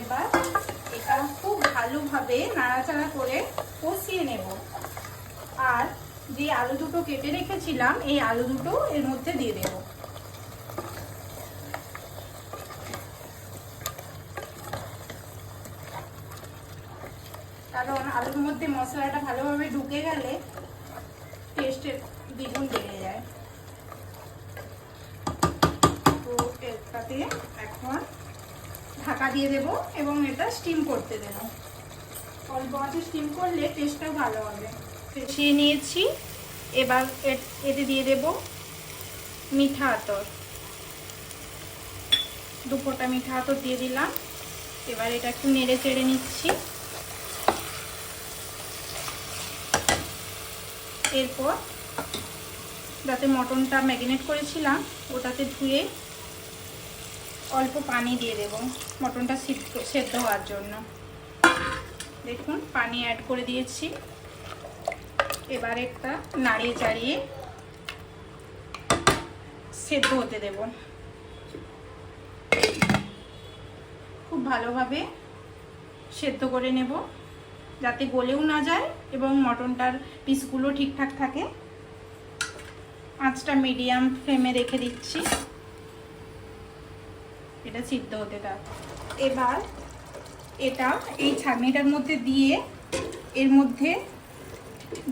এবার এটা খুব ভালোভাবে নাড়াচাড়া করে কষিয়ে নেব। আর যে আলু দুটো কেটে রেখেছিলাম এই আলু দুটো এর মধ্যে দিয়ে দেব। কারণ আলুর মধ্যে মশলাটা ভালোভাবে ঢুকে গেলে টেস্টের দ্বিগুণ বেড়ে যায়। তো এটাতে এখন ঢাকা দিয়ে দেব এবং এটা স্টিম করতে দেব। অল্প আঁচে স্টিম করলে টেস্টটাও ভালো হবে। কষিয়ে নিয়েছি, এবার এতে দিয়ে দেব মিঠা আতর। 2 ফোঁটা মিঠা আতর দিয়ে দিলাম। এবার এটা একটু নেড়ে চেড়ে নিচ্ছি। এরপর যাতে মটনটা ম্যারিনেট করেছিলাম ওটাতে ধুয়ে অল্প পানি দিয়ে দেব মটনটা সেদ্ধ হওয়ার জন্য। দেখুন পানি অ্যাড করে দিয়েছি। এবার একটা নাড়িয়ে চাড়িয়ে সেদ্ধ হতে দেব। খুব ভালোভাবে সেদ্ধ করে নেব যাতে গলেও না যায় এবং মটনটার পিসগুলো ঠিকঠাক থাকে। আঁচটা মিডিয়াম ফ্লেমে রেখে দিচ্ছি, এটা সিদ্ধ হতে থাক। এবার এটা এই ছাঁকনিটার মধ্যে দিয়ে এর মধ্যে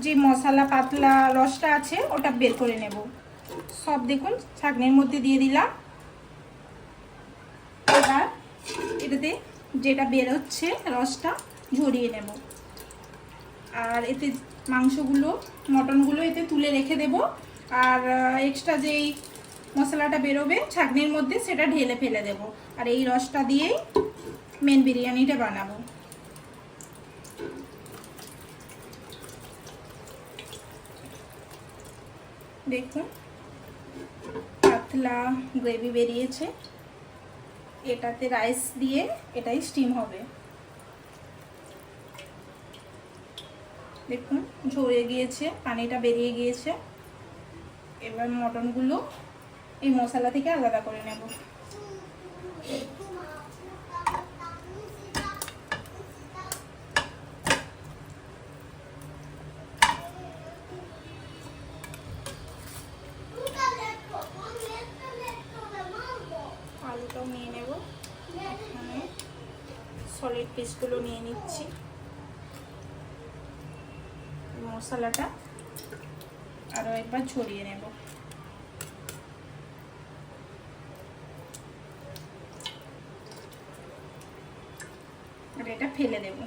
যে মশলা পাতলা রসটা আছে ওটা বের করে নেব। সব দেখুন ছাঁকনির মধ্যে দিয়ে দিলাম। এবার এটাতে যেটা বের হচ্ছে রসটা ঝরিয়ে নেব। আর এতে মাংসগুলো মটনগুলো এতে তুলে রেখে দেব। আর এক্সট্রা যেই মশলাটা বেরোবে ছাঁকনির মধ্যে সেটা ঢেলে ফেলে দেব। আর এই রসটা দিয়েই মেন বিরিয়ানিটা বানাবো। দেখুন পাতলা গ্রেভি বেরিয়েছে। এটাতে রাইস দিয়ে এটাই স্টিম হবে। দেখুন ঝরে গিয়েছে, পানিটা বেরিয়ে গিয়েছে। এবার মটনগুলো এই মশলা থেকে আলাদা করে নেব। আলুটাও নিয়ে নেব। এখানে সলিড পিসগুলো নিয়ে নিচ্ছি। মশলাটা আরও একবার ছড়িয়ে নেব। আর এটা ফেলে দেব।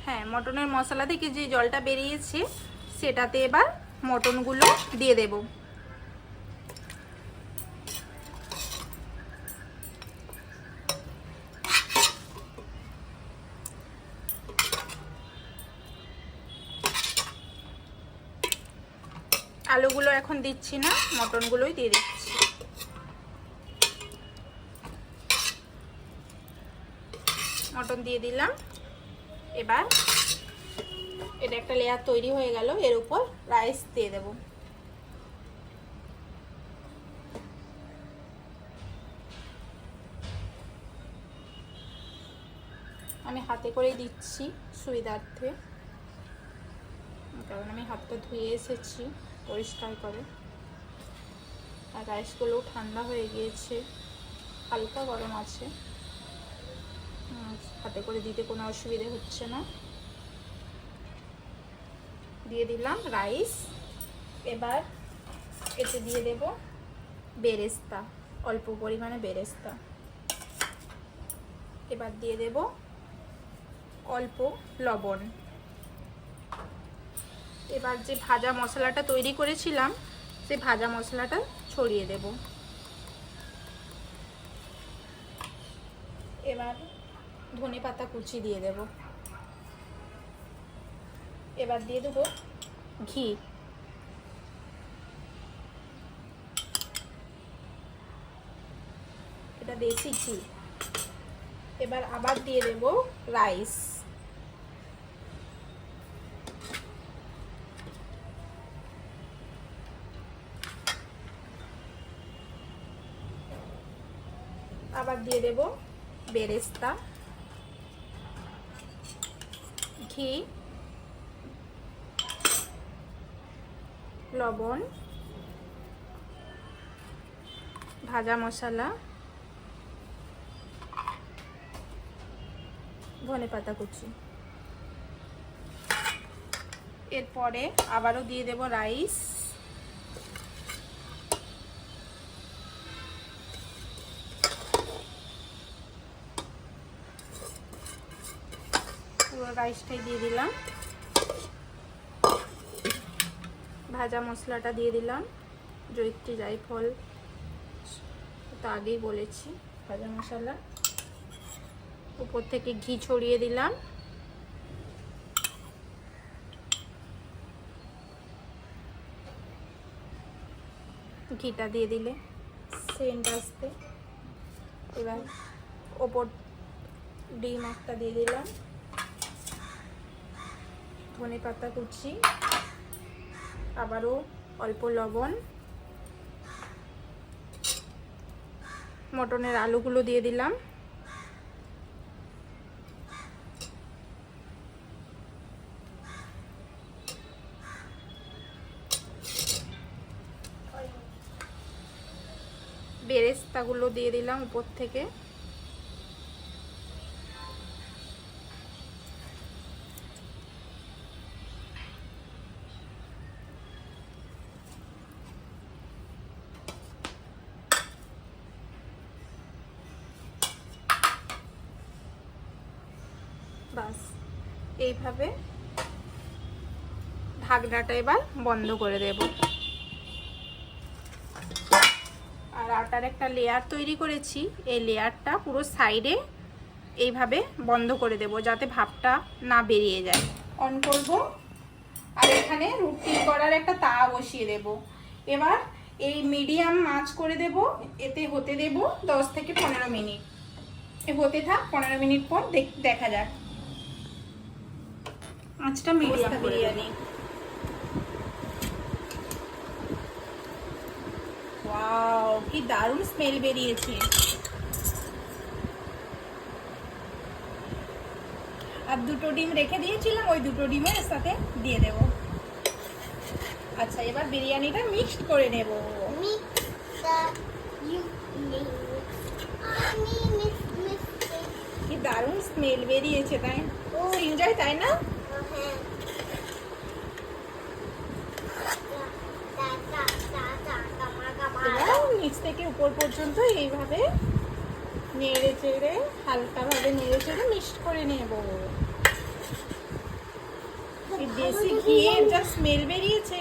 হ্যাঁ, মটনের মশলা থেকে যে জলটা বেরিয়েছে সেটাতে এবার মটনগুলো দিয়ে দেব। আলুগুলো এখন দিচ্ছি না, মটনগুলোই দিয়ে দিচ্ছি। মটন দিয়ে দিলাম। এবার এটা একটা লেয়ার তৈরি হয়ে গেল, এর উপর রাইস দিয়ে দেব। আমি হাতে করেই দিচ্ছি সুবিধার্থে, কারণ আমি হাতটা ধুয়ে এসেছি পরিষ্কার করে। আর রাইসগুলোও ঠান্ডা হয়ে গিয়েছে, হালকা গরম আছে, হাতে করে দিতে কোনো অসুবিধে হচ্ছে না। দিয়ে দিলাম রাইস। এবার এতে দিয়ে দেব বেরেস্তা, অল্প পরিমাণে বেরেস্তা। এবার দিয়ে দেব অল্প লবণ। এবার যে ভাজা মশলাটা তৈরি করেছিলাম সেই ভাজা মশলাটা ছড়িয়ে দেব। এবার ধনেপাতা কুচি দিয়ে দেব। এবার দিয়ে দেব ঘি। এটা দেশি ঘি। এবার আবার দিয়ে দেব রাইস। আবার দিয়ে দেব বেরেস্তা, ঘি, লবণ, ভাজা মশলা, ধনেপাতা কুচি। এরপরে আবারও দিয়ে দেব রাইস, পুরো রাইসটাই দিয়ে দিলাম, ভাজা মশলাটা দিয়ে দিলাম, জয়িত্রী জায়ফল তো আগেই বলেছি, ভাজা মশলা, উপর থেকে ঘি ছড়িয়ে দিলাম, ঘিটা দিয়ে দিলে সেন্ট আসবে। এবার ওপর ডিম একটা দিয়ে দিলাম, ধনেপাতা কুচি, আবারও অল্প লবণ, মটনের আলুগুলো দিয়ে দিলাম, বেরেস্তাগুলো দিয়ে দিলাম উপর থেকে, বাস এইভাবে ঢাকনাটা এবার বন্ধ করে দেব। আর আটার একটা লেয়ার তৈরি করেছি, এই লেয়ারটা পুরো সাইডে এইভাবে বন্ধ করে দেব যাতে ভাপটা না বেরিয়ে যায়। অন করব, আর এখানে রুটি করার একটা তাওয়া বসিয়ে দেব। এবার এই মিডিয়াম আঁচ করে দেব, এতে হতে দেব 10 থেকে 15 মিনিট। হতে থাক, 15 মিনিট পর দেখা যাক। আঁচটা মিডিয়াম বিরিয়ানি। ওয়াও, কি দারুণ স্মেল বেরিয়েছে। আর দুটো ডিম রেখে দিয়েছিলাম, ওই দুটো ডিমের সাথে দিয়ে দেব। আচ্ছা, এবার বিরিয়ানিটা মিক্সড করে নেব। কি দারুণ স্মেল বেরিয়েছে, তাই এনজয়, তাই না? নিচ থেকে উপর পর্যন্ত এইভাবে নেড়ে চেড়ে, হালকাভাবে নেড়ে চেড়ে মিক্সড করে নেব। দেশি ঘিয়ের যা স্মেল বেরিয়েছে,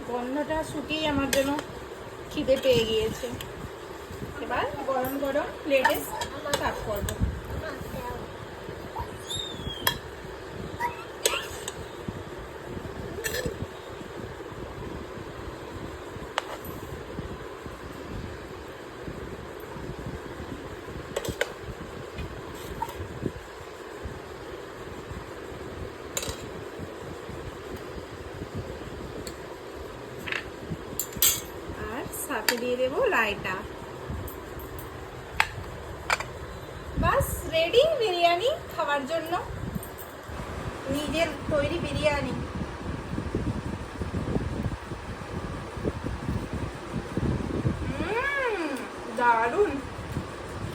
গন্ধটা শুকিয়ে আমার জন্য খিদে পেয়ে গিয়েছে। এবার গরম গরম প্লেটে সার্ভ করবো। সাথে দিয়ে দেবো রায়তা। বাস রেডি বিরিয়ানি খাওয়ার জন্য, নিজের তৈরি বিরিয়ানি। দারুণ।